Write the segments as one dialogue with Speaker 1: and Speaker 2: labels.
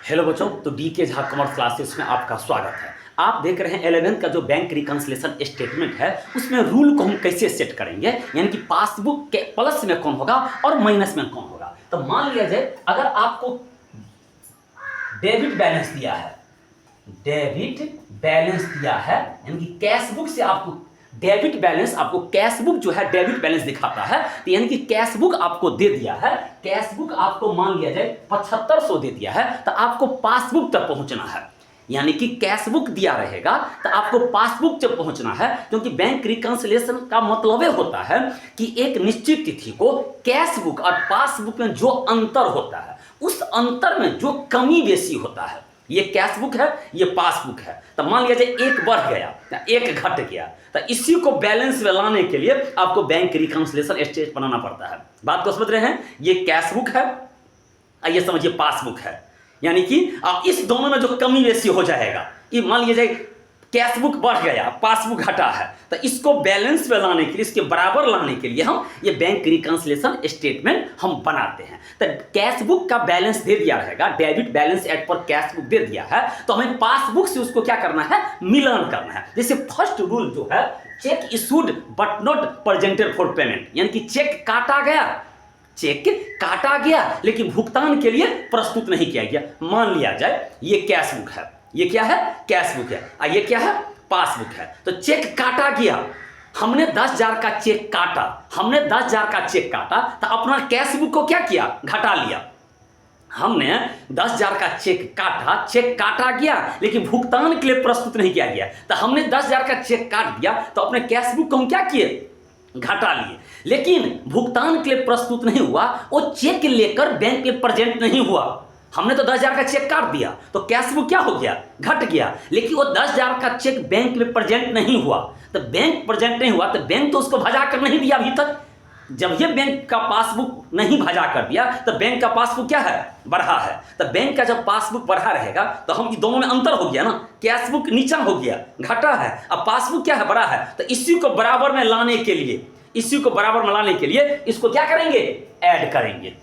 Speaker 1: Hello बच्चों, तो D के झा कॉमर्स क्लासेस में आपका स्वागत है। आप देख रहे हैं 11th का जो बैंक रिकंसिलिएशन स्टेटमेंट है उसमें रूल को हम कैसे सेट करेंगे, यानी कि पासबुक के प्लस में कौन होगा और माइनस में कौन होगा। तो मान लिया जाए अगर आपको डेबिट बैलेंस दिया है, यानी कि कैश बुक से आपको डेबिट बैलेंस, आपको कैश बुक जो है डेबिट बैलेंस दिखाता है, तो यानी कि कैश बुक आपको दे दिया है, कैश बुक आपको मान लिया जाए 7500 दे दिया है, तो आपको पासबुक तक पहुंचना है। यानी कि कैश बुक दिया रहेगा तो आपको पासबुक तक पहुंचना है, क्योंकि बैंक रिकंसिलिएशन का मतलब होता है कि एक निश्चित तिथि को कैश बुक और पासबुक में जो अंतर होता है उस अंतर में जो कमी बेसी होता है, ये कैश बुक है, ये पासबुक है। तो मान लिया जाए एक बढ़ गया या एक घट गया, तो इसी को बैलेंस में लाने के लिए आपको बैंक रिकंसिलिएशन स्टेटमेंट बनाना पड़ता है। बात को समझ रहे हैं? ये कैश बुक है, ये समझिए पासबुक है। यानी कि आप इस दोनों में जो कमी बेसी हो जाएगा, ये मान लिया जाए कैश बुक बढ़ गया, पासबुक घटा है, तो इसको बैलेंस में लाने के लिए, इसके बराबर लाने के लिए हम ये बैंक रिकंसिलिएशन स्टेटमेंट हम बनाते हैं। तो कैश बुक का बैलेंस दे दिया रहेगा, डेबिट बैलेंस एट पर कैश बुक दे दिया है, तो हमें पासबुक से उसको क्या करना है, मिलान करना है। जैसे फर्स्ट रूल जो है, check issued but not presented for payment, यानी कि चेक काटा गया लेकिन भुगतान के लिए प्रस्तुत नहीं किया गया। मान लिया जाए ये कैश बुक है, ये क्या है, कैश बुक है, और ये क्या है, पासबुक है। तो चेक काटा गया, हमने 10,000 का चेक काटा, तो अपना कैश बुक को क्या किया, घटा लिया। हमने 10,000 का चेक काटा गया लेकिन भुगतान के लिए प्रस्तुत नहीं किया गया, तो हमने 10,000 का चेक काट दिया, तो अपने कैश बुक को हम क्या किए, घटा लिए। लेकिन भुगतान के लिए प्रस्तुत नहीं हुआ, वो चेक लेकर बैंक में प्रेजेंट नहीं हुआ। हमने तो 10,000 का चेक काट दिया, तो कैश बुक क्या हो गया, घट गया। लेकिन वो 10,000 का चेक बैंक में प्रेजेंट नहीं हुआ, तो बैंक प्रेजेंट नहीं हुआ तो बैंक तो उसको भजा कर नहीं दिया अभी तक। जब ये बैंक का पासबुक नहीं भजा कर दिया तो बैंक का पासबुक क्या है, बढ़ा है। तो बैंक का जब पासबुक बढ़ा रहेगा तो हम दोनों में अंतर हो गया ना, कैश बुक नीचा हो गया, घटा है, अब पासबुक क्या है, बढ़ा है। तो इसी को बराबर में लाने के लिए इसको क्या करेंगे, ऐड करेंगे।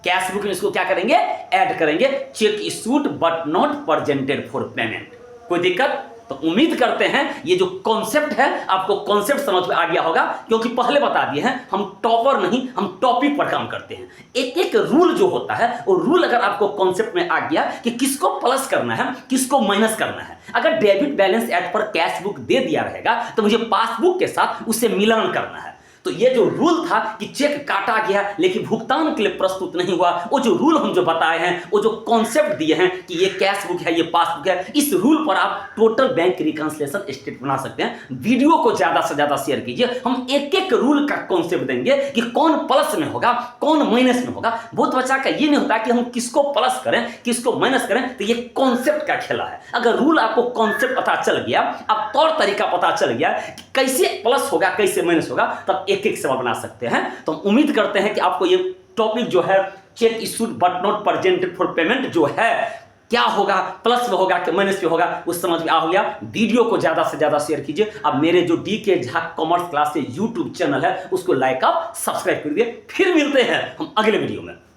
Speaker 1: कैश बुक में इसको क्या करेंगे, ऐड करेंगे। Check issued but not presented for payment. कोई दिक्कत? तो उम्मीद करते हैं ये जो कॉन्सेप्ट है आपको कॉन्सेप्ट समझ में आ गया होगा, क्योंकि पहले बता दिए हैं हम टॉपर नहीं, हम टॉपिक पर काम करते हैं। एक एक रूल जो होता है वो रूल अगर आपको कॉन्सेप्ट में आ गया कि किसको प्लस करना है, किसको माइनस करना है। अगर डेबिट बैलेंस एट पर कैश बुक दे दिया रहेगा तो मुझे पासबुक के साथ उसे मिलान करना है। तो ये जो रूल था कि चेक काटा गया लेकिन भुगतान के लिए प्रस्तुत नहीं हुआ, वो जो रूल हम जो बताए हैं, वो जो कॉन्सेप्ट दिए हैं कि ये कैश बुक है, ये पासबुक है, इस रूल पर आप टोटल बैंक रिकंसिलिएशन स्टेटमेंट बना सकते हैं। वीडियो को ज्यादा से ज्यादा शेयर कीजिए, हम एक एक रूल का कॉन्सेप्ट देंगे कि कौन प्लस में होगा, कौन माइनस में होगा। बहुत बच्चा का ये नहीं होता कि हम किसको प्लस करें, किसको माइनस करें, तो ये कॉन्सेप्ट का खेला है। अगर रूल आपको कॉन्सेप्ट पता चल गया, अब तौर तरीका पता चल गया कि कैसे प्लस होगा, कैसे माइनस होगा, तब एक एक सवाल बना सकते हैं। तो हम उम्मीद करते हैं कि आपको ये टॉपिक जो है, check issued but not presented for payment जो है, क्या होगा, प्लस में होगा कि माइनस में होगा, उस समझ में आ गया। वीडियो को ज्यादा से ज्यादा शेयर कीजिए। अब मेरे जो डी के Jha commerce classes YouTube channel है उसको लाइक आप सब्सक्राइब कर दिए। फिर मिलते हैं हम अगले वीडियो में।